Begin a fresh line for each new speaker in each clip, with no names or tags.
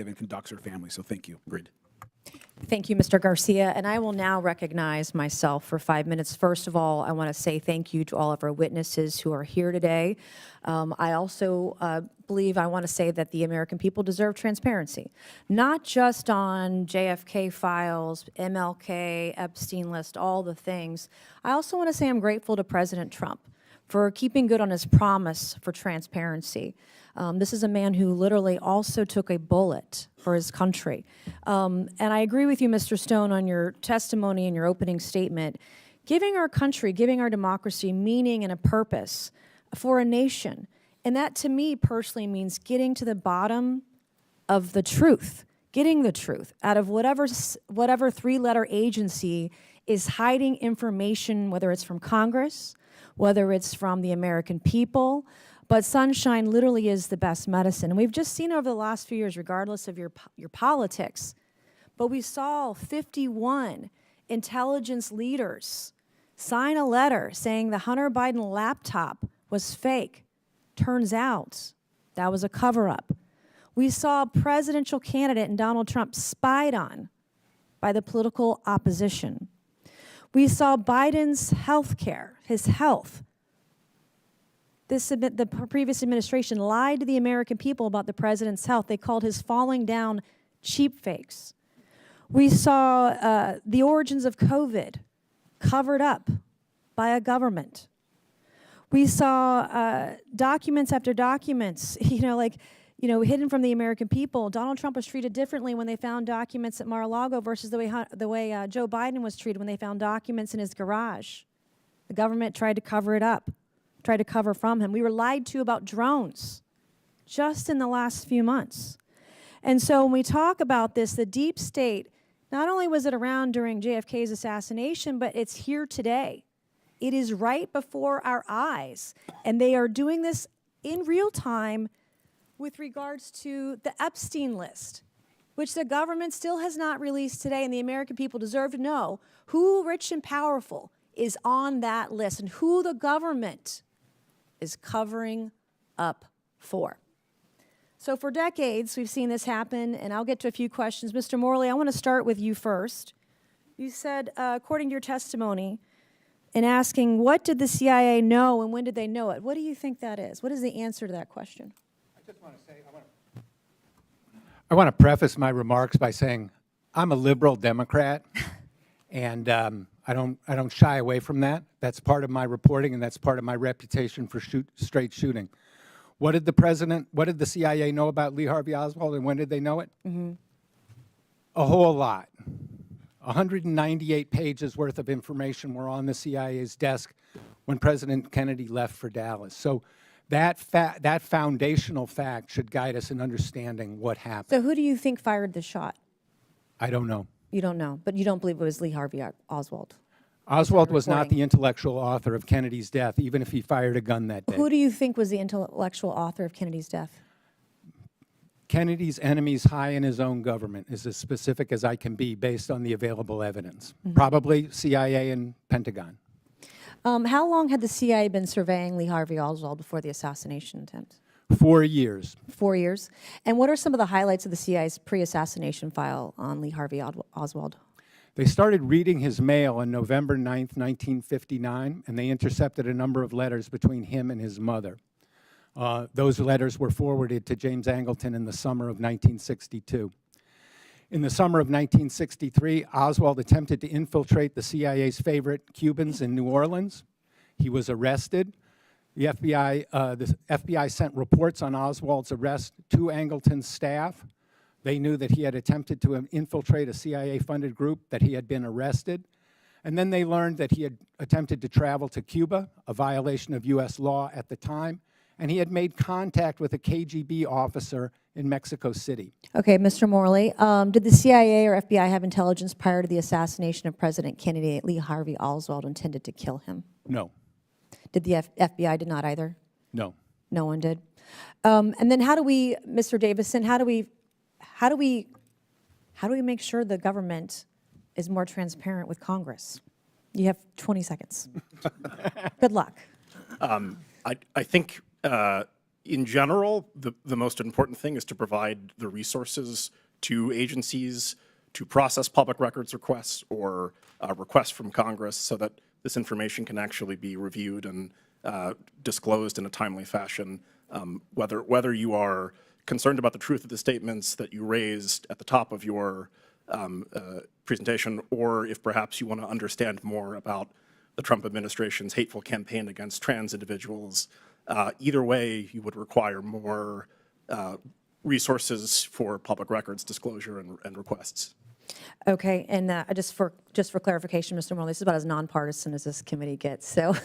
and conducts her family. So thank you.
Agreed.
Thank you, Mr. Garcia. And I will now recognize myself for 5 minutes. First of all, I want to say thank you to all of our witnesses who are here today. I also believe I want to say that the American people deserve transparency, not just on JFK files, MLK, Epstein list, all the things. I also want to say I'm grateful to President Trump for keeping good on his promise for transparency. This is a man who literally also took a bullet for his country. And I agree with you, Mr. Stone, on your testimony and your opening statement. Giving our country, giving our democracy meaning and a purpose for a nation. And that, to me, personally means getting to the bottom of the truth, getting the truth out of whatever three-letter agency is hiding information, whether it's from Congress, whether it's from the American people. But sunshine literally is the best medicine. And we've just seen over the last few years, regardless of your politics, but we saw 51 intelligence leaders sign a letter saying the Hunter Biden laptop was fake. Turns out that was a cover-up. We saw a presidential candidate and Donald Trump spied on by the political opposition. We saw Biden's health care, his health. The previous administration lied to the American people about the president's health. They called his falling down cheap fakes. We saw the origins of COVID covered up by a government. We saw documents after documents, hidden from the American people. Donald Trump was treated differently when they found documents at Mar-a-Lago versus the way Joe Biden was treated when they found documents in his garage. The government tried to cover it up, tried to cover from him. We were lied to about drones just in the last few months. And so when we talk about this, the deep state, not only was it around during JFK's assassination, but it's here today. It is right before our eyes. And they are doing this in real time with regards to the Epstein list, which the government still has not released today, and the American people deserve to know who rich and powerful is on that list and who the government is covering up for. So for decades, we've seen this happen, and I'll get to a few questions. Mr. Morley, I want to start with you first. You said, according to your testimony, in asking, what did the CIA know and when did they know it? What do you think that is? What is the answer to that question?
I just want to say, I want to preface my remarks by saying I'm a liberal Democrat, and I don't shy away from that. That's part of my reporting, and that's part of my reputation for straight shooting. What did the CIA know about Lee Harvey Oswald, and when did they know it? Mm-hmm. A whole lot. 198 pages worth of information were on the CIA's desk when President Kennedy left for Dallas. So that foundational fact should guide us in understanding what happened.
So who do you think fired the shot?
I don't know.
You don't know, but you don't believe it was Lee Harvey Oswald?
Oswald was not the intellectual author of Kennedy's death, even if he fired a gun that day.
Who do you think was the intellectual author of Kennedy's death?
Kennedy's enemies high in his own government is as specific as I can be based on the available evidence. Mm-hmm. Probably CIA and Pentagon.
How long had the CIA been surveying Lee Harvey Oswald before the assassination attempt?
4 years.
4 years. And what are some of the highlights of the CIA's pre-assassination file on Lee Harvey Oswald?
They started reading his mail on November 9th, 1959, and they intercepted a number of letters between him and his mother. Those letters were forwarded to James Angleton in the summer of 1962. In the summer of 1963, Oswald attempted to infiltrate the CIA's favorite Cubans in New Orleans. He was arrested. The FBI sent reports on Oswald's arrest to Angleton's staff. They knew that he had attempted to infiltrate a CIA-funded group, that he had been arrested. And then they learned that he had attempted to travel to Cuba, a violation of U.S. law at the time, and he had made contact with a KGB officer in Mexico City.
Okay, Mr. Morley, did the CIA or FBI have intelligence prior to the assassination of President Kennedy that Lee Harvey Oswald intended to kill him?
No.
Did the FBI did not either?
No.
No one did. And then how do we, Mr. Davison, how do we make sure the government is more transparent with Congress? You have 20 seconds. Good luck.
I think In general, the most important thing is to provide the resources to agencies to process public records requests or requests from Congress so that this information can actually be reviewed and disclosed in a timely fashion, whether you are concerned about the truth of the statements that you raised at the top of your presentation, or if perhaps you want to understand more about the Trump administration's hateful campaign against trans individuals. Either way, you would require more resources for public records disclosure and requests.
Okay, and just for clarification, Mr. Morley, this is about as nonpartisan as this committee gets, so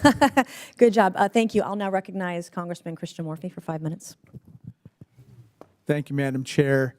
good job. Thank you. I'll now recognize Congressman Christian Morphy for 5 minutes.
Thank you, Madam Chair.